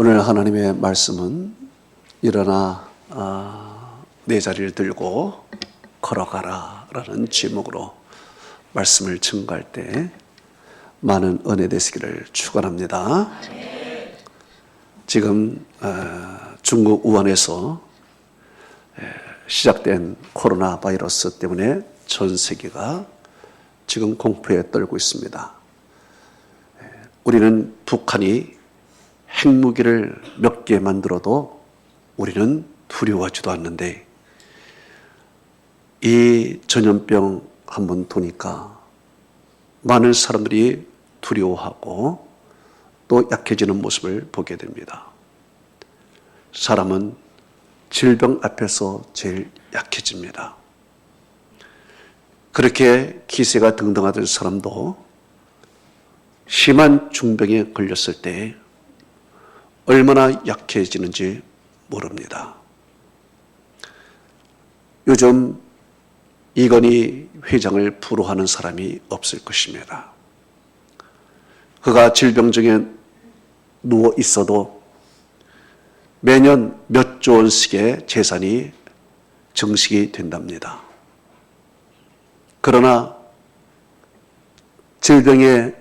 오늘 하나님의 말씀은 일어나 내 자리를 들고 걸어가라 라는 제목으로 말씀을 증거할 때 많은 은혜 되시기를 축원합니다. 지금 중국 우한에서 시작된 코로나 바이러스 때문에 전 세계가 지금 공포에 떨고 있습니다. 우리는 북한이 핵무기를 몇 개 만들어도 우리는 두려워하지도 않는데 이 전염병 한번 도니까 많은 사람들이 두려워하고 또 약해지는 모습을 보게 됩니다. 사람은 질병 앞에서 제일 약해집니다. 그렇게 기세가 등등하던 사람도 심한 중병에 걸렸을 때 얼마나 약해지는지 모릅니다. 요즘 이건희 회장을 부러워하는 사람이 없을 것입니다. 그가 질병중에 누워 있어도 매년 몇 조 원씩의 재산이 증식이 된답니다. 그러나 질병에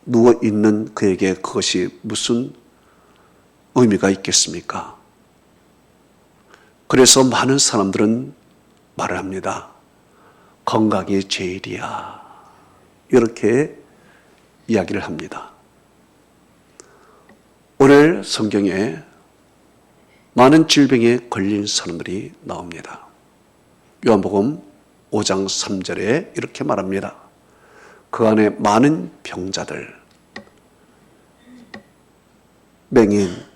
누워 있는 그에게 그것이 무슨 의미가 있겠습니까? 그래서 많은 사람들은 말을 합니다. 건강이 제일이야. 이렇게 이야기를 합니다. 오늘 성경에 많은 질병에 걸린 사람들이 나옵니다. 요한복음 5장 3절에 이렇게 말합니다. 그 안에 많은 병자들, 맹인,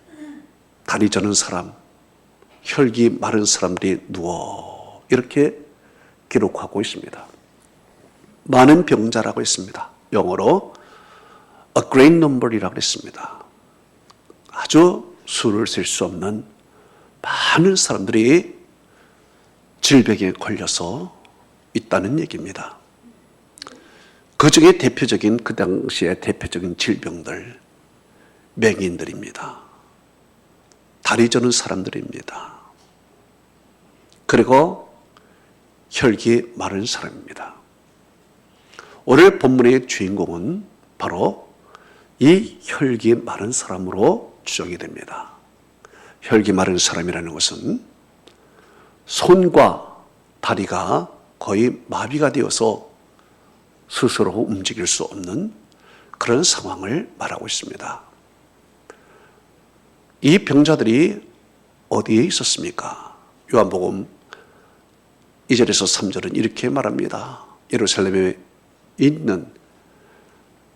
다리 저는 사람, 혈기 마른 사람들이 누워 이렇게 기록하고 있습니다. 많은 병자라고 했습니다. 영어로 a great number이라고 했습니다. 아주 수를 셀 수 없는 많은 사람들이 질병에 걸려서 있다는 얘기입니다. 그 중에 대표적인 그 당시의 대표적인 질병들, 맹인들입니다. 다리 저는 사람들입니다. 그리고 혈기 마른 사람입니다. 오늘 본문의 주인공은 바로 이 혈기 마른 사람으로 추정이 됩니다. 혈기 마른 사람이라는 것은 손과 다리가 거의 마비가 되어서 스스로 움직일 수 없는 그런 상황을 말하고 있습니다. 이 병자들이 어디에 있었습니까? 요한복음 2절에서 3절은 이렇게 말합니다. 예루살렘에 있는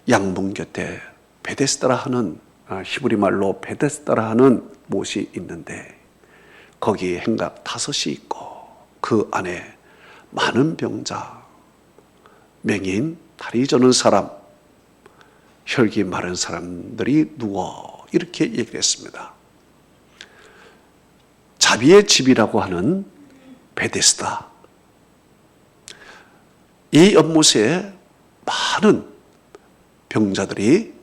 양문 곁에 베데스다라 하는 히브리 말로 베데스다라 하는 못이 있는데 거기에 행각 5이 있고 그 안에 많은 병자, 맹인, 다리 저는 사람, 혈기 마른 사람들이 누워 이렇게 얘기를 했습니다. 자비의 집이라고 하는 베데스다. 이 연못에 많은 병자들이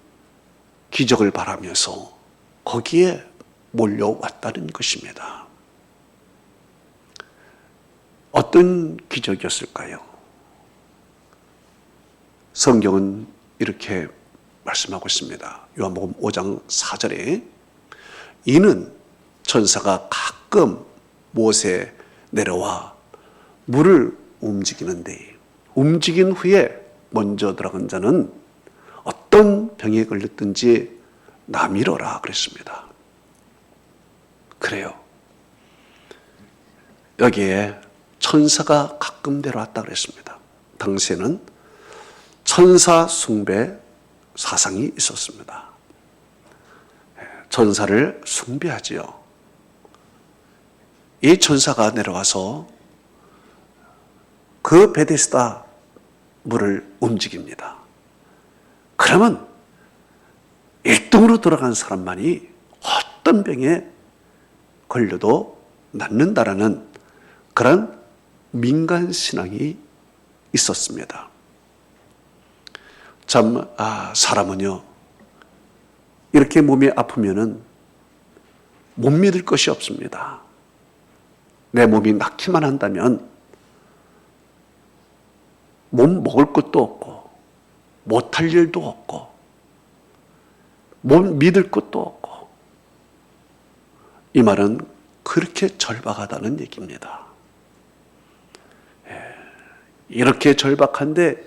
기적을 바라면서 거기에 몰려왔다는 것입니다. 어떤 기적이었을까요? 성경은 이렇게 말씀하고 있습니다. 요한복음 5장 4절에 이는 천사가 가끔 못에 내려와 물을 움직이는데 움직인 후에 먼저 들어간 자는 어떤 병에 걸렸든지 나미러라 그랬습니다. 그래요. 여기에 천사가 가끔 내려왔다 그랬습니다. 당시에는 천사 숭배 사상이 있었습니다. 천사를 숭배하지요. 이 천사가 내려와서 그 베데스다 물을 움직입니다. 그러면 1등으로 들어간 사람만이 어떤 병에 걸려도 낫는다라는 그런 민간 신앙이 있었습니다. 참 사람은요 이렇게 몸이 아프면은 못 믿을 것이 없습니다. 내 몸이 낫기만 한다면 몸 먹을 것도 없고 못할 일도 없고 몸 믿을 것도 없고, 이 말은 그렇게 절박하다는 얘기입니다. 이렇게 절박한데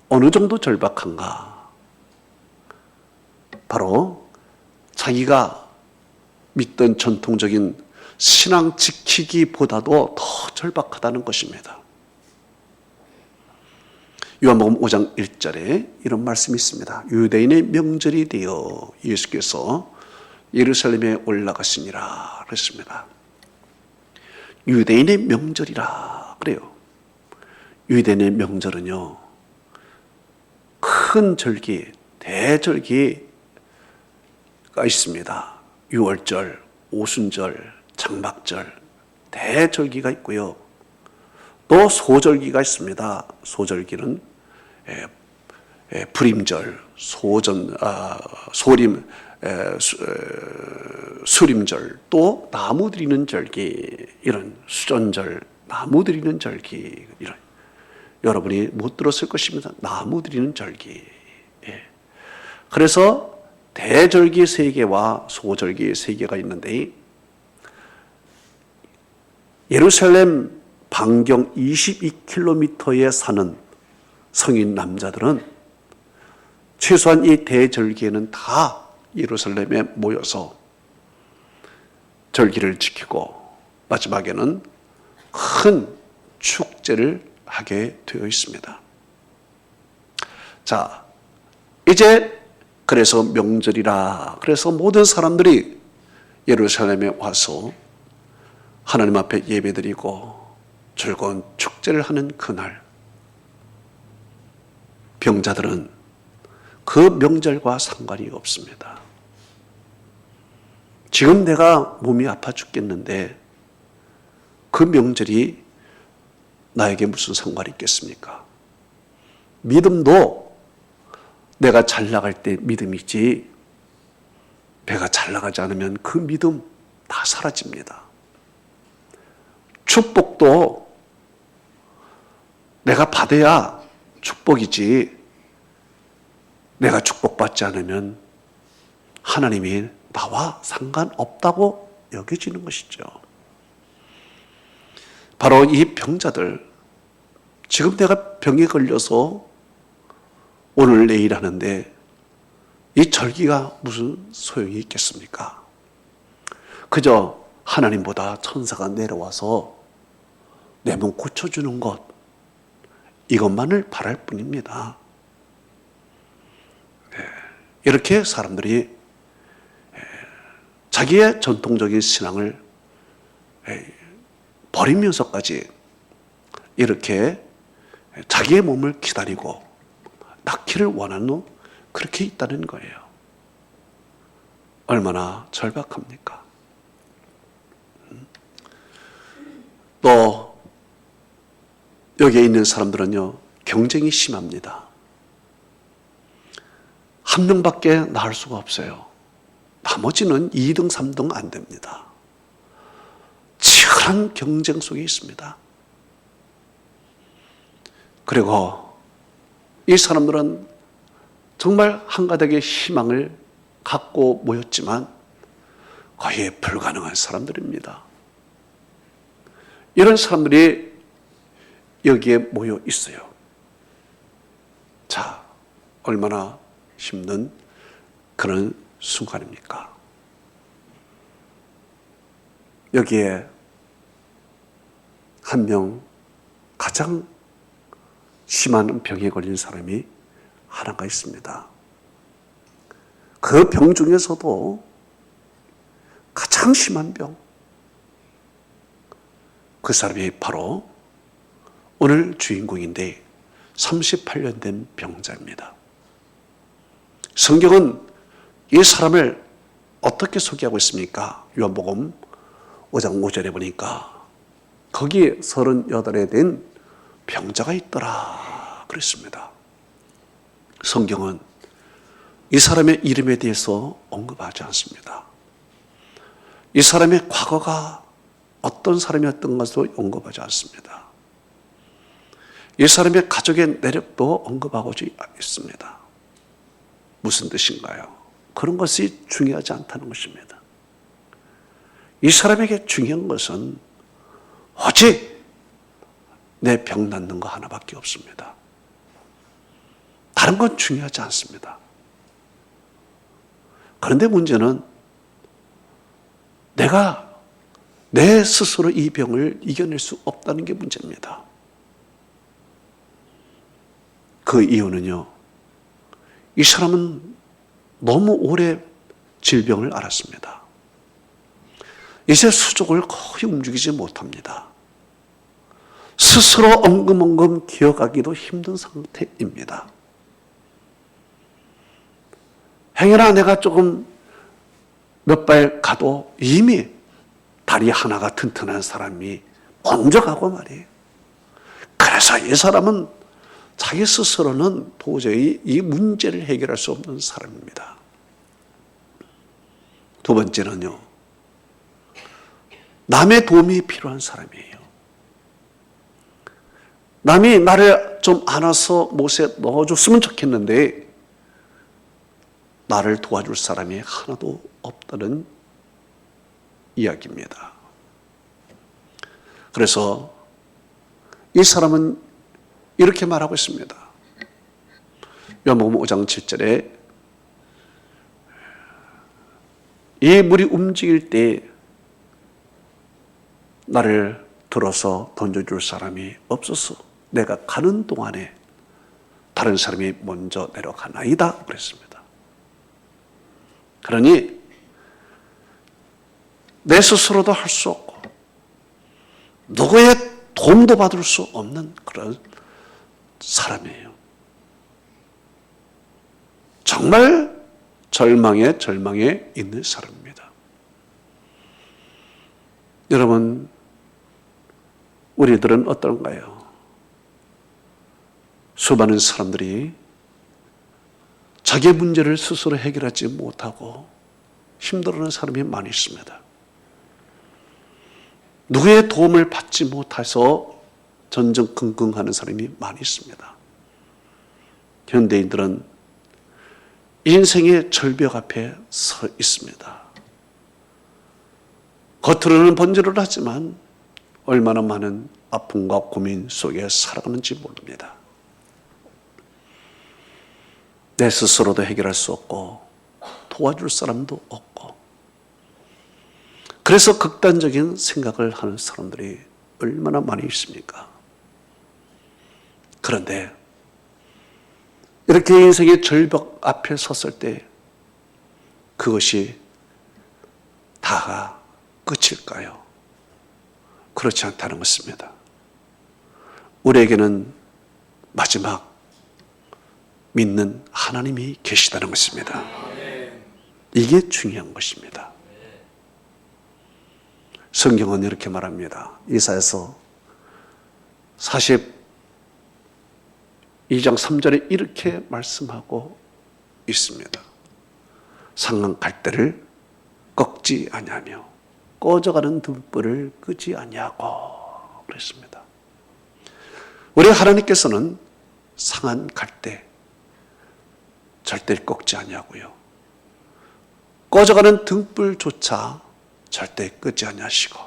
어느 정도 절박한가? 바로 자기가 믿던 전통적인 신앙 지키기보다도 더 절박하다는 것입니다. 요한복음 5장 1절에 이런 말씀이 있습니다. 유대인의 명절이 되어 예수께서 예루살렘에 올라가시니라 그랬습니다. 유대인의 명절이라 그래요. 유대인의 명절은요, 큰 절기, 대절기가 있습니다. 유월절, 오순절, 장막절, 대절기가 있고요. 또 소절기가 있습니다. 소절기는 불임절, 소림, 수림절, 또 나무 드리는 절기, 이런 수전절, 나무 드리는 절기, 이런, 여러분이 못 들었을 것입니다. 나무 드리는 절기. 그래서 대절기 3개와 소절기 3개가 있는데, 예루살렘 반경 22km에 사는 성인 남자들은 최소한 이 대절기에는 다 예루살렘에 모여서 절기를 지키고 마지막에는 큰 축제를 하게 되어 있습니다. 자, 이제 그래서 명절이라, 그래서 모든 사람들이 예루살렘에 와서 하나님 앞에 예배드리고 즐거운 축제를 하는 그날, 병자들은 그 명절과 상관이 없습니다. 지금 내가 몸이 아파 죽겠는데 그 명절이 나에게 무슨 상관이 있겠습니까? 믿음도 내가 잘 나갈 때 믿음이지, 내가 잘 나가지 않으면 그 믿음 다 사라집니다. 축복도 내가 받아야 축복이지, 내가 축복받지 않으면 하나님이 나와 상관없다고 여겨지는 것이죠. 바로 이 병자들, 지금 내가 병에 걸려서 오늘 내일 하는데 이 절기가 무슨 소용이 있겠습니까? 그저 하나님보다 천사가 내려와서 내 몸 고쳐주는 것, 이것만을 바랄 뿐입니다. 이렇게 사람들이 자기의 전통적인 신앙을 버리면서까지 이렇게 자기의 몸을 기다리고 낫기를 원하는, 그렇게 있다는 거예요. 얼마나 절박합니까? 또 여기에 있는 사람들은요, 경쟁이 심합니다. 한 명밖에 나을 수가 없어요. 나머지는 2등, 3등 안 됩니다. 치열한 경쟁 속에 있습니다. 그리고 이 사람들은 정말 한가닥의 희망을 갖고 모였지만 거의 불가능한 사람들입니다. 이런 사람들이 여기에 모여 있어요. 자, 얼마나 힘든 그런 순간입니까? 여기에 한 명 가장 심한 병에 걸린 사람이 하나가 있습니다. 그 병 중에서도 가장 심한 병, 그 사람이 바로 오늘 주인공인데 38년 된 병자입니다. 성경은 이 사람을 어떻게 소개하고 있습니까? 요한복음 5장 5절에 보니까 거기에 38에 된 병자가 있더라 그랬습니다. 성경은 이 사람의 이름에 대해서 언급하지 않습니다. 이 사람의 과거가 어떤 사람이었던 것도 언급하지 않습니다. 이 사람의 가족의 내력도 언급하고지 있습니다. 무슨 뜻인가요? 그런 것이 중요하지 않다는 것입니다. 이 사람에게 중요한 것은 오직 내 병 낫는 거 하나밖에 없습니다. 다른 건 중요하지 않습니다. 그런데 문제는 내가 내 스스로 이 병을 이겨낼 수 없다는 게 문제입니다. 그 이유는요, 이 사람은 너무 오래 질병을 앓았습니다. 이제 수족을 거의 움직이지 못합니다. 스스로 엉금엉금 기어가기도 힘든 상태입니다. 행여나 내가 조금 몇 발 가도 이미 다리 하나가 튼튼한 사람이 먼저 가고 말이에요. 그래서 이 사람은 자기 스스로는 도저히 이 문제를 해결할 수 없는 사람입니다. 두 번째는요, 남의 도움이 필요한 사람이에요. 남이 나를 좀 안아서 못에 넣어줬으면 좋겠는데 나를 도와줄 사람이 하나도 없다는 이야기입니다. 그래서 이 사람은 이렇게 말하고 있습니다. 요한복음 5장 7절에 이 물이 움직일 때 나를 들어서 던져줄 사람이 없어서 내가 가는 동안에 다른 사람이 먼저 내려가나이다 그랬습니다. 그러니 내 스스로도 할 수 없고 누구의 도움도 받을 수 없는 그런 사람이에요. 정말 절망에 있는 사람입니다. 여러분, 우리들은 어떤가요? 수많은 사람들이 자기의 문제를 스스로 해결하지 못하고 힘들어하는 사람이 많이 있습니다. 누구의 도움을 받지 못해서 전전긍긍하는 사람이 많이 있습니다. 현대인들은 인생의 절벽 앞에 서 있습니다. 겉으로는 번지를 하지만 얼마나 많은 아픔과 고민 속에 살아가는지 모릅니다. 내 스스로도 해결할 수 없고 도와줄 사람도 없고, 그래서 극단적인 생각을 하는 사람들이 얼마나 많이 있습니까? 그런데 이렇게 인생의 절벽 앞에 섰을 때 그것이 다가 끝일까요? 그렇지 않다는 것입니다. 우리에게는 마지막 믿는 하나님이 계시다는 것입니다. 이게 중요한 것입니다. 성경은 이렇게 말합니다. 이사야서 42장 3절에 이렇게 말씀하고 있습니다. 상한 갈대를 꺾지 아니하며 꺼져가는 등불을 끄지 아니하고 그랬습니다. 우리 하나님께서는 상한 갈대 절대 꺾지 아니하고요, 꺼져가는 등불조차 절대 끄지 아니하시고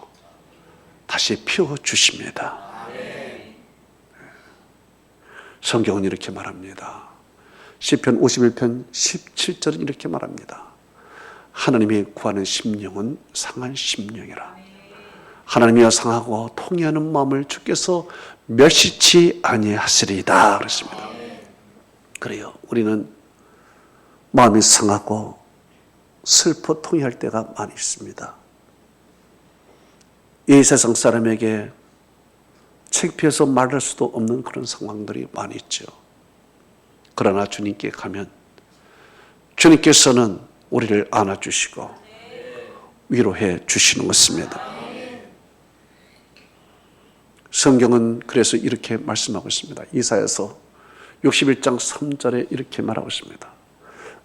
다시 피워주십니다. 성경은 이렇게 말합니다. 시편 51편 17절은 이렇게 말합니다. 하나님이 구하는 심령은 상한 심령이라. 하나님이여 상하고 통회하는 마음을 주께서 멸시치 아니하시리이다 그랬습니다. 그래요, 우리는 마음이 상하고 슬퍼 통회할 때가 많이 있습니다. 이 세상 사람에게 창피해서 말할 수도 없는 그런 상황들이 많이 있죠. 그러나 주님께 가면 주님께서는 우리를 안아주시고 위로해 주시는 것입니다. 성경은 그래서 이렇게 말씀하고 있습니다. 이사야서 61장 3절에 이렇게 말하고 있습니다.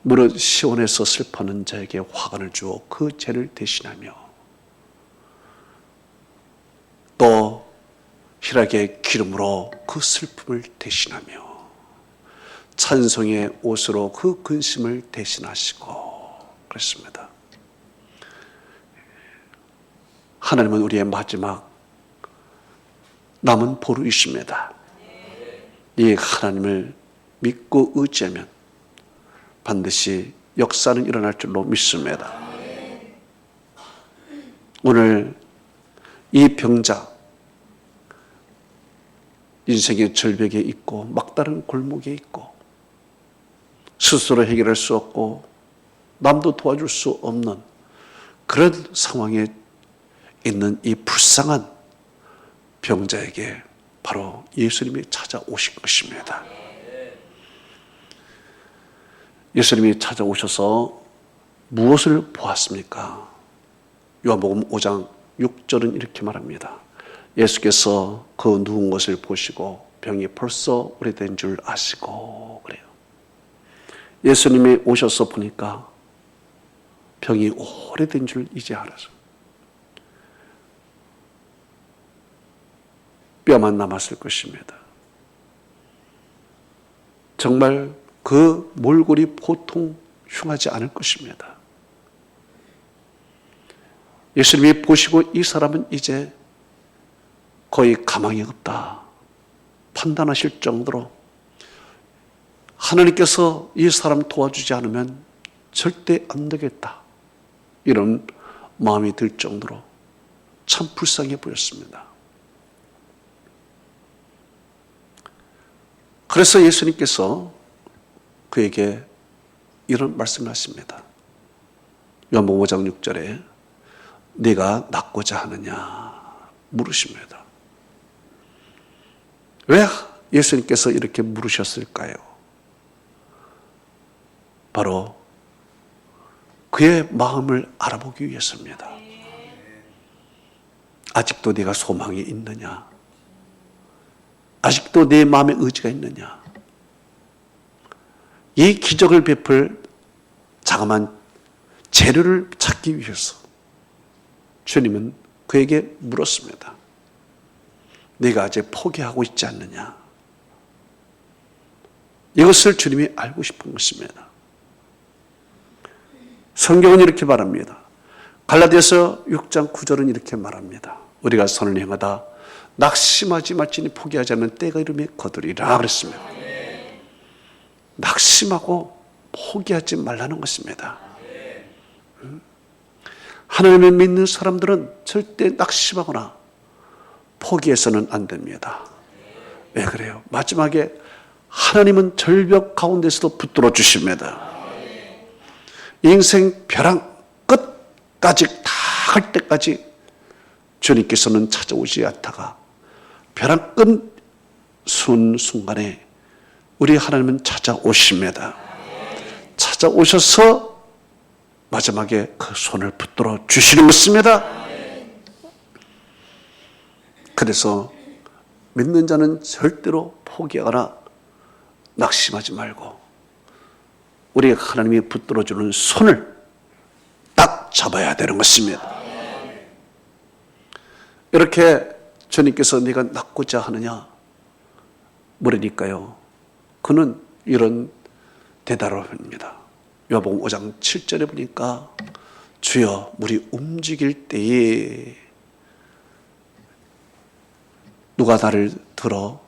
무릇 시온에서 슬퍼하는 자에게 화관을 주어 그 죄를 대신하며 또 희락의 기름으로 그 슬픔을 대신하며 찬송의 옷으로 그 근심을 대신하시고 그랬습니다. 하나님은 우리의 마지막 남은 보루이십니다. 이 하나님을 믿고 의지하면 반드시 역사는 일어날 줄로 믿습니다. 오늘 이 병자 인생의 절벽에 있고 막다른 골목에 있고 스스로 해결할 수 없고 남도 도와줄 수 없는 그런 상황에 있는 이 불쌍한 병자에게 바로 예수님이 찾아오신 것입니다. 예수님이 찾아오셔서 무엇을 보았습니까? 요한복음 5장 6절은 이렇게 말합니다. 예수께서 그 누운 것을 보시고 병이 벌써 오래된 줄 아시고 그래요. 예수님이 오셔서 보니까 병이 오래된 줄 이제 알아서 뼈만 남았을 것입니다. 정말 그 몰골이 보통 흉하지 않을 것입니다. 예수님이 보시고 이 사람은 이제 거의 가망이 없다 판단하실 정도로 하나님께서 이 사람 도와주지 않으면 절대 안 되겠다 이런 마음이 들 정도로 참 불쌍해 보였습니다. 그래서 예수님께서 그에게 이런 말씀을 하십니다. 요한복음 5장 6절에 네가 낫고자 하느냐 물으십니다. 왜 예수님께서 이렇게 물으셨을까요? 바로 그의 마음을 알아보기 위해서입니다. 아직도 네가 소망이 있느냐? 아직도 내 마음에 의지가 있느냐? 이 기적을 베풀 자그마한 재료를 찾기 위해서 주님은 그에게 물었습니다. 네가 아직 포기하고 있지 않느냐? 이것을 주님이 알고 싶은 것입니다. 성경은 이렇게 말합니다. 갈라디아서 6장 9절은 이렇게 말합니다. 우리가 선을 행하다 낙심하지 말지니 포기하지 않으면 때가 이르매 거두리라 그랬습니다. 낙심하고 포기하지 말라는 것입니다. 하나님을 믿는 사람들은 절대 낙심하거나 포기해서는 안 됩니다. 왜 그래요? 마지막에 하나님은 절벽 가운데서도 붙들어 주십니다. 인생 벼랑 끝까지 다 갈 때까지 주님께서는 찾아오지 않다가 벼랑 끝 순간에 우리 하나님은 찾아오십니다. 찾아오셔서 마지막에 그 손을 붙들어 주시는 것입니다. 그래서 믿는 자는 절대로 포기하거나 낙심하지 말고 우리 하나님이 붙들어주는 손을 딱 잡아야 되는 것입니다. 이렇게 주님께서 네가 낫고자 하느냐 물으니까요. 그는 이런 대답을 합니다. 요한복음 5장 7절에 보니까 주여 물이 움직일 때에 누가 나를 들어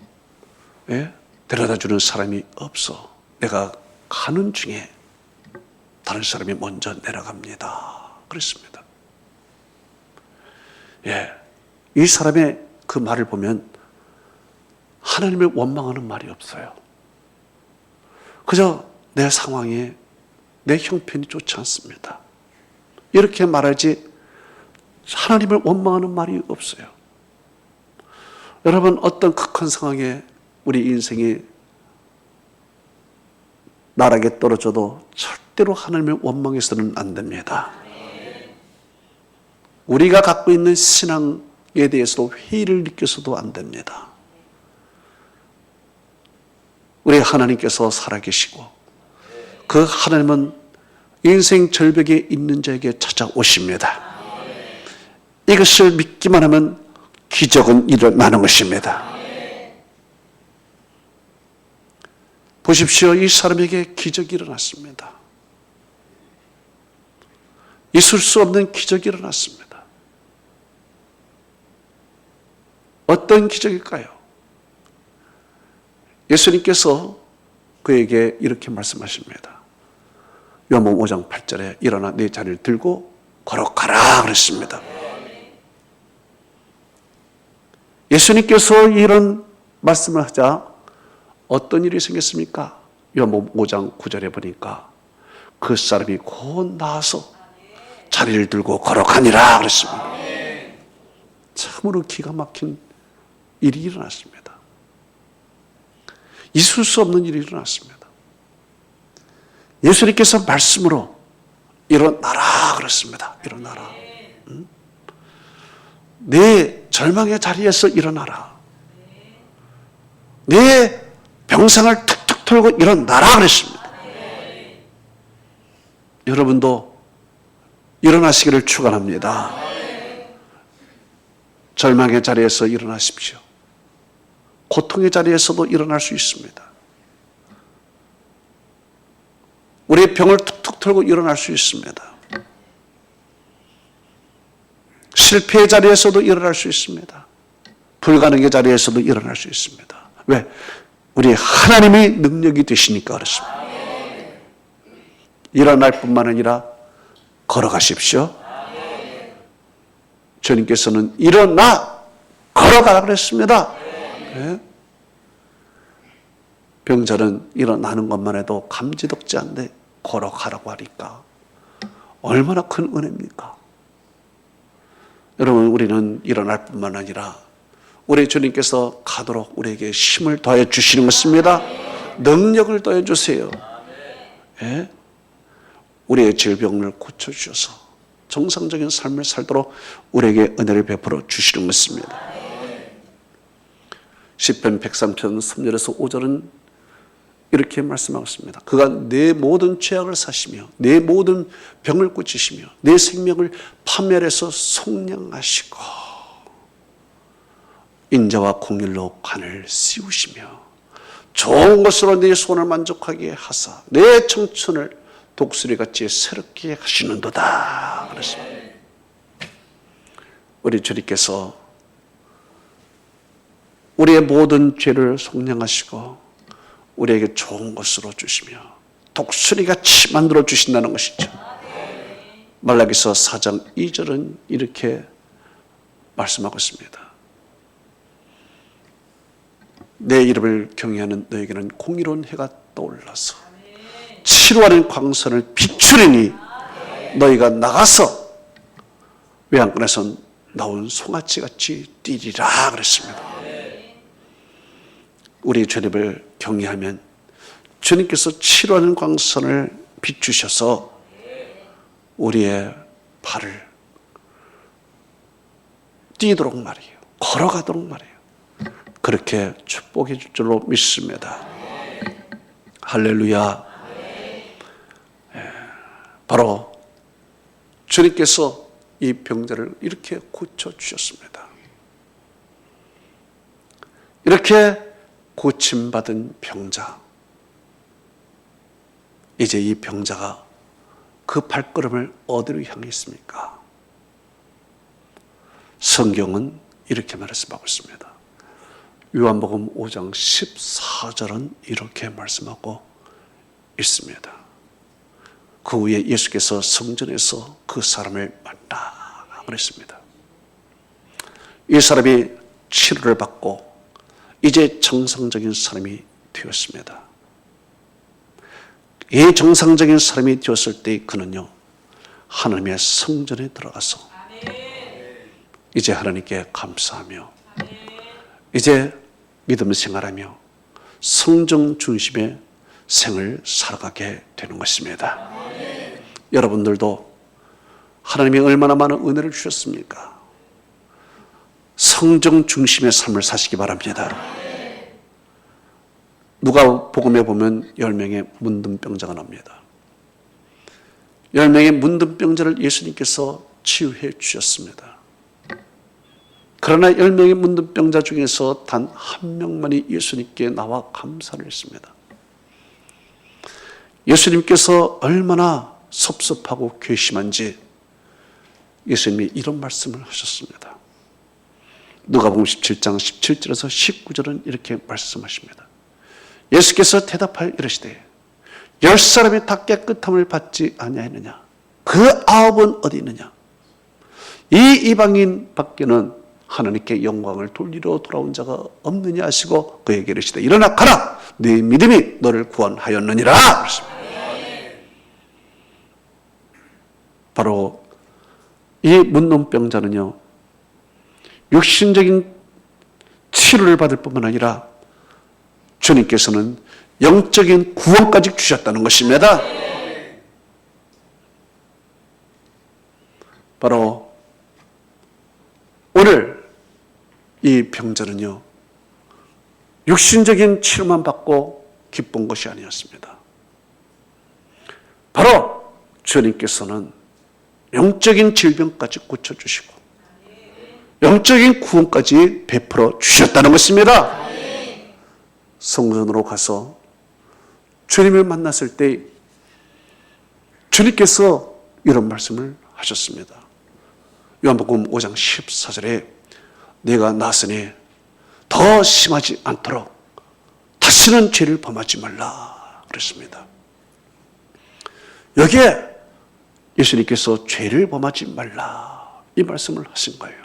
데려다 주는 사람이 없어. 내가 가는 중에 다른 사람이 먼저 내려갑니다. 그랬습니다. 이 사람의 그 말을 보면 하나님을 원망하는 말이 없어요. 그저 내 상황에 내 형편이 좋지 않습니다. 이렇게 말하지 하나님을 원망하는 말이 없어요. 여러분 어떤 극한 상황에 우리 인생이 나락에 떨어져도 절대로 하나님을 원망해서는 안 됩니다. 우리가 갖고 있는 신앙에 대해서도 회의를 느껴서도 안 됩니다. 우리 하나님께서 살아계시고 그 하나님은 인생 절벽에 있는 자에게 찾아오십니다. 이것을 믿기만 하면 기적은 일어나는 것입니다. 보십시오. 이 사람에게 기적이 일어났습니다. 있을 수 없는 기적이 일어났습니다. 어떤 기적일까요? 예수님께서 그에게 이렇게 말씀하십니다. 요한복음 5장 8절에 일어나 네 자리를 들고 걸어가라 그랬습니다. 예수님께서 이런 말씀을 하자 어떤 일이 생겼습니까? 요한복음 5장 9절에 보니까 그 사람이 곧 나와서 자리를 들고 걸어가니라 그랬습니다. 참으로 기가 막힌 일이 일어났습니다. 있을 수 없는 일이 일어났습니다. 예수님께서 말씀으로 일어나라 그랬습니다. 일어나라. 내 절망의 자리에서 일어나라. 내 병상을 툭툭 털고 일어나라 그랬습니다. 여러분도 일어나시기를 축원합니다. 절망의 자리에서 일어나십시오. 고통의 자리에서도 일어날 수 있습니다. 우리의 병을 툭툭 털고 일어날 수 있습니다. 실패의 자리에서도 일어날 수 있습니다. 불가능의 자리에서도 일어날 수 있습니다. 왜? 우리 하나님이 능력이 되시니까 그렇습니다. 일어날 뿐만 아니라 걸어가십시오. 주님께서는 일어나 걸어가라 그랬습니다. 네? 병자는 일어나는 것만 해도 감지덕지 않는데 걸어가라고 하니까 얼마나 큰 은혜입니까? 여러분, 우리는 일어날 뿐만 아니라 우리 주님께서 가도록 우리에게 힘을 더해 주시는 것입니다. 능력을 더해 주세요. 예? 우리의 질병을 고쳐주셔서 정상적인 삶을 살도록 우리에게 은혜를 베풀어 주시는 것입니다. 시편 103편 3절에서 5절은 이렇게 말씀하고 있습니다. 그가 내 모든 죄악을 사시며 내 모든 병을 고치시며 내 생명을 파멸해서 속량하시고 인자와 공일로 관을 씌우시며 좋은 것으로 내 소원을 만족하게 하사 내 청춘을 독수리같이 새롭게 하시는도다 그랬습니다. 우리 주님께서 우리의 모든 죄를 속량하시고 우리에게 좋은 것으로 주시며 독수리같이 만들어 주신다는 것이죠. 말라기서 4장 2절은 이렇게 말씀하고 있습니다. 내 이름을 경외하는 너에게는 공의로운 해가 떠올라서 치루하는 광선을 비추리니 너희가 나가서 외양간에서 나온 송아지같이 뛰리라 그랬습니다. 우리 주님을 경외하면 주님께서 치루하는 광선을 비추셔서 우리의 발을 뛰도록 말이에요. 걸어가도록 말이에요. 그렇게 축복해 줄 줄로 믿습니다. 할렐루야. 바로 주님께서 이 병자를 이렇게 고쳐주셨습니다. 이렇게 고침받은 병자, 이제 이 병자가 그 발걸음을 어디로 향했습니까? 성경은 이렇게 말씀하고 있습니다. 요한복음 5장 14절은 이렇게 말씀하고 있습니다. 그 후에 예수께서 성전에서 그 사람을 만나 그랬습니다. 이 사람이 치료를 받고 이제 정상적인 사람이 되었습니다. 이 정상적인 사람이 되었을 때 그는요, 하나님의 성전에 들어가서 이제 하나님께 감사하며 이제 믿음 생활하며 성정 중심의 생을 살아가게 되는 것입니다. 여러분들도 하나님이 얼마나 많은 은혜를 주셨습니까? 성정 중심의 삶을 사시기 바랍니다. 누가복음에 보면 10명의 문둥병자가 나옵니다. 10명의 문둥병자를 예수님께서 치유해 주셨습니다. 그러나 10명의 문둥병자 중에서 단 한 명만이 예수님께 나와 감사를 했습니다. 예수님께서 얼마나 섭섭하고 괘씸한지 예수님이 이런 말씀을 하셨습니다. 누가복음 17장 17절에서 19절은 이렇게 말씀하십니다. 예수께서 대답하여 이르시되 10사람이 다 깨끗함을 받지 아니하였느냐? 그 9은 어디 있느냐? 이 이방인 밖에는 하나님께 영광을 돌리러 돌아온 자가 없느냐 하시고 그에게 이르시되 일어나 가라! 네 믿음이 너를 구원하였느니라. 그렇습니다. 바로 이 문둥병자는요, 육신적인 치료를 받을 뿐만 아니라 주님께서는 영적인 구원까지 주셨다는 것입니다. 바로 오늘 이 병자는요, 육신적인 치료만 받고 기쁜 것이 아니었습니다. 바로 주님께서는 영적인 질병까지 고쳐주시고 영적인 구원까지 베풀어 주셨다는 것입니다. 성전으로 가서 주님을 만났을 때 주님께서 이런 말씀을 하셨습니다. 요한복음 5장 14절에 내가 나으니 더 심하지 않도록 다시는 죄를 범하지 말라 그랬습니다. 여기에 예수님께서 죄를 범하지 말라 이 말씀을 하신 거예요.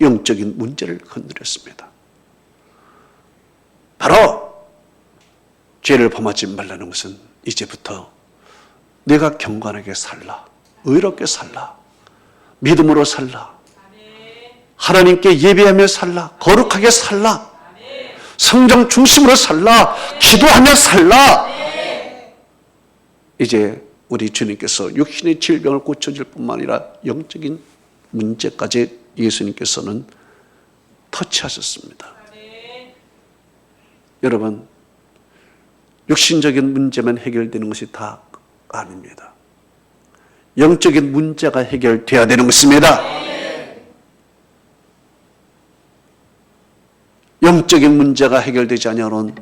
영적인 문제를 건드렸습니다. 바로 죄를 범하지 말라는 것은 이제부터 내가 경건하게 살라, 의롭게 살라, 믿음으로 살라, 하나님께 예배하며 살라, 거룩하게 살라, 성령 중심으로 살라, 기도하며 살라. 이제 우리 주님께서 육신의 질병을 고쳐줄 뿐만 아니라 영적인 문제까지 예수님께서는 터치하셨습니다. 여러분, 육신적인 문제만 해결되는 것이 다 아닙니다. 영적인 문제가 해결돼야 되는 것입니다. 영적인 문제가 해결되지 않으면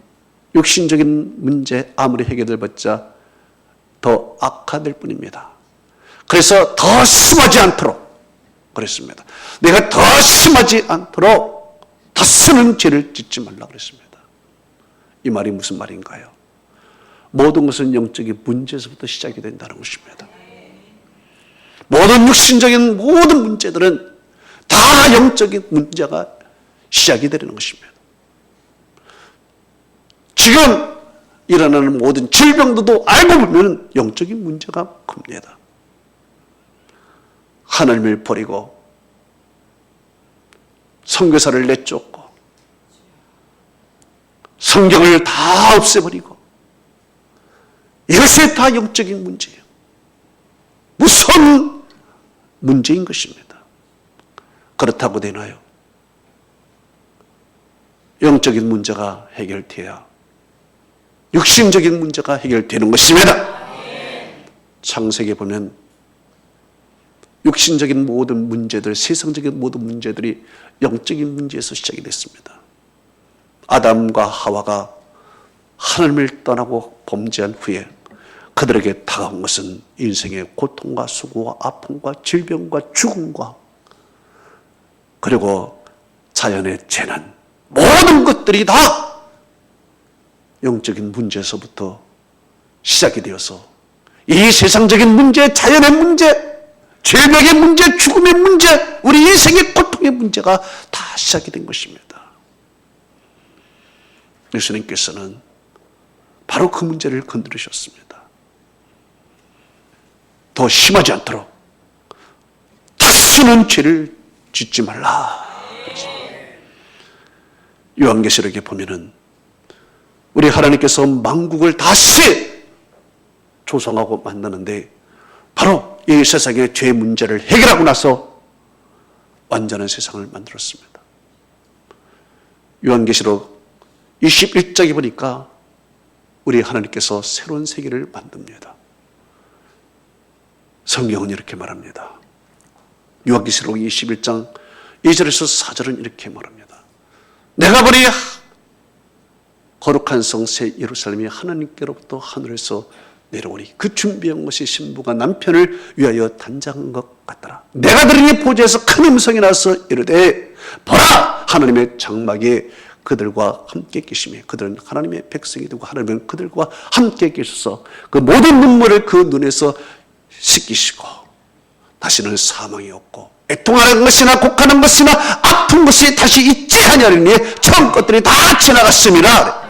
육신적인 문제 아무리 해결돼봤자 더 악화될 뿐입니다. 그래서 더 심하지 않도록 그랬습니다. 내가 더 심하지 않도록 다시는 죄를 짓지 말라 그랬습니다. 이 말이 무슨 말인가요? 모든 것은 영적인 문제에서부터 시작이 된다는 것입니다. 모든 육신적인 모든 문제들은 다 영적인 문제가 시작이 되는 것입니다. 지금 일어나는 모든 질병들도 알고 보면 영적인 문제가 큽니다. 하나님을 버리고 선교사를 내쫓고 성경을 다 없애버리고 이것이 다 영적인 문제예요. 무서운 문제인 것입니다. 그렇다고 되나요? 영적인 문제가 해결돼야 육신적인 문제가 해결되는 것입니다. 창세기에 보면 육신적인 모든 문제들, 세상적인 모든 문제들이 영적인 문제에서 시작이 됐습니다. 아담과 하와가 하나님을 떠나고 범죄한 후에 그들에게 다가온 것은 인생의 고통과 수고와 아픔과 질병과 죽음과 그리고 자연의 재난, 모든 것들이 다 영적인 문제에서부터 시작이 되어서 이 세상적인 문제, 자연의 문제, 죄벽의 문제, 죽음의 문제, 우리 인생의 고통의 문제가 다 시작이 된 것입니다. 예수님께서는 바로 그 문제를 건드리셨습니다. 더 심하지 않도록 다시는 죄를 짓지 말라. 요한계시록에 보면은 우리 하나님께서 만국을 다시 조성하고 만드는데 바로 이 세상의 죄 문제를 해결하고 나서 완전한 세상을 만들었습니다. 요한계시록 21장에 보니까 우리 하나님께서 새로운 세계를 만듭니다. 성경은 이렇게 말합니다. 요한계시록 21장 2절에서 4절은 이렇게 말합니다. 내가 보니 거룩한 성새 예루살렘이 하나님께로부터 하늘에서 내려오니 그 준비한 것이 신부가 남편을 위하여 단장한 것 같더라. 내가 들으니 보좌에서 큰 음성이 나서 이르되 보라 하나님의 장막에 그들과 함께 계시며 그들은 하나님의 백성이 되고 하나님은 그들과 함께 계셔서 그 모든 눈물을 그 눈에서 씻기시고 다시는 사망이 없고 애통하는 것이나 곡하는 것이나 아픈 것이 다시 있지 아니하리니 처음 것들이 다 지나갔습니다.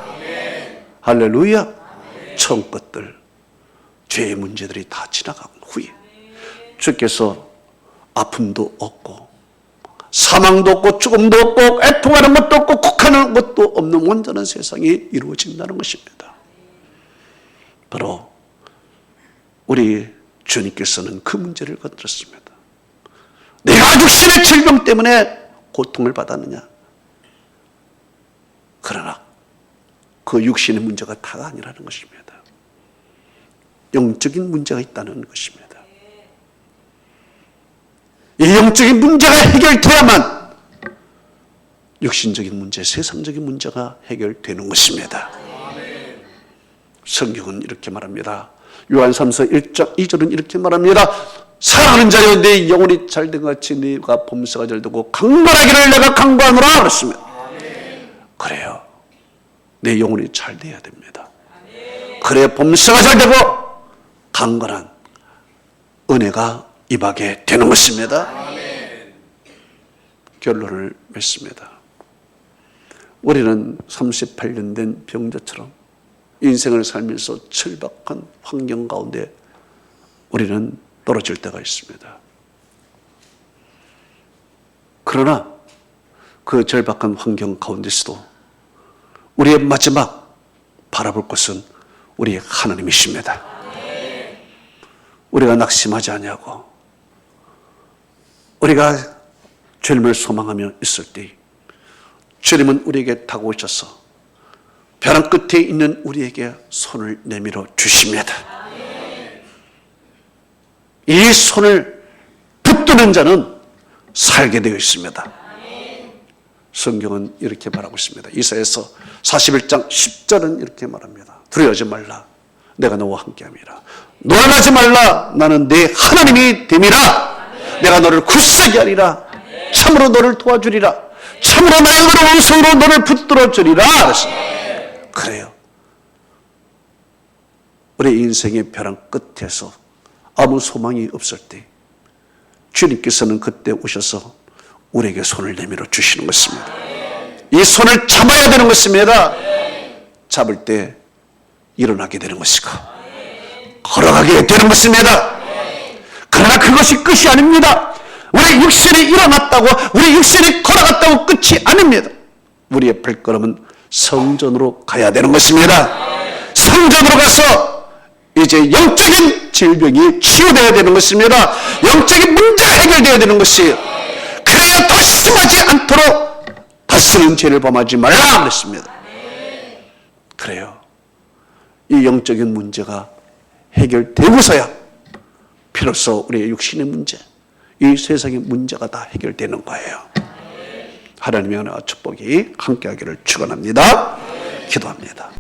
할렐루야. 처음 것들, 죄의 문제들이 다 지나간 후에 주께서 아픔도 없고 사망도 없고 죽음도 없고 애통하는 것도 없고 곡하는 것도 없는 완전한 세상이 이루어진다는 것입니다. 바로 우리 주님께서는 그 문제를 건드렸습니다. 내가 육신의 질병 때문에 고통을 받았느냐? 그러나 그 육신의 문제가 다가 아니라는 것입니다. 영적인 문제가 있다는 것입니다. 이 영적인 문제가 해결돼야만 육신적인 문제, 세상적인 문제가 해결되는 것입니다. 성경은 이렇게 말합니다. 요한 3서 1장 2절은 이렇게 말합니다. 사랑하는 자여 내 영혼이 잘된 것 같이 네가 범사가 잘되고 강건하기를 내가 강구하노라 그랬습니다. 그래요. 내 영혼이 잘 돼야 됩니다. 그래야 범사가 잘되고 강건한 은혜가 임하게 되는 것입니다. 결론을 맺습니다. 우리는 38년 된 병자처럼 인생을 살면서 절박한 환경 가운데 우리는 떨어질 때가 있습니다. 그러나 그 절박한 환경 가운데서도 우리의 마지막 바라볼 것은 우리의 하나님이십니다. 우리가 낙심하지 아니하고 우리가 주님을 소망하며 있을 때 주님은 우리에게 다가오셔서 벼랑 끝에 있는 우리에게 손을 내밀어 주십니다. 이 손을 붙드는 자는 살게 되어 있습니다. 성경은 이렇게 말하고 있습니다. 이사야서 41장 10절은 이렇게 말합니다. 두려워하지 말라. 내가 너와 함께함이라. 놀라지 말라. 나는 네 하나님이 됨이라. 내가 너를 굳세게 하리라. 참으로 너를 도와주리라. 참으로 나의 의로운 손으로 너를 붙들어 주리라. 그래요. 우리 인생의 벼랑 끝에서 아무 소망이 없을 때 주님께서는 그때 오셔서 우리에게 손을 내밀어 주시는 것입니다. 이 손을 잡아야 되는 것입니다. 잡을 때 일어나게 되는 것이고 걸어가게 되는 것입니다. 그러나 그것이 끝이 아닙니다. 우리 육신이 일어났다고 우리 육신이 걸어갔다고 끝이 아닙니다. 우리의 발걸음은 성전으로 가야 되는 것입니다. 성전으로 가서 이제 영적인 질병이 치유되어야 되는 것입니다. 영적인 문제가 해결되어야 되는 것이에요. 그래야 더 심하지 않도록 다시는 죄를 범하지 말라 그랬습니다. 그래요. 이 영적인 문제가 해결되고서야 비로소 우리의 육신의 문제, 이 세상의 문제가 다 해결되는 거예요. 하나님의 은혜와 축복이 함께하기를 축원합니다. 기도합니다.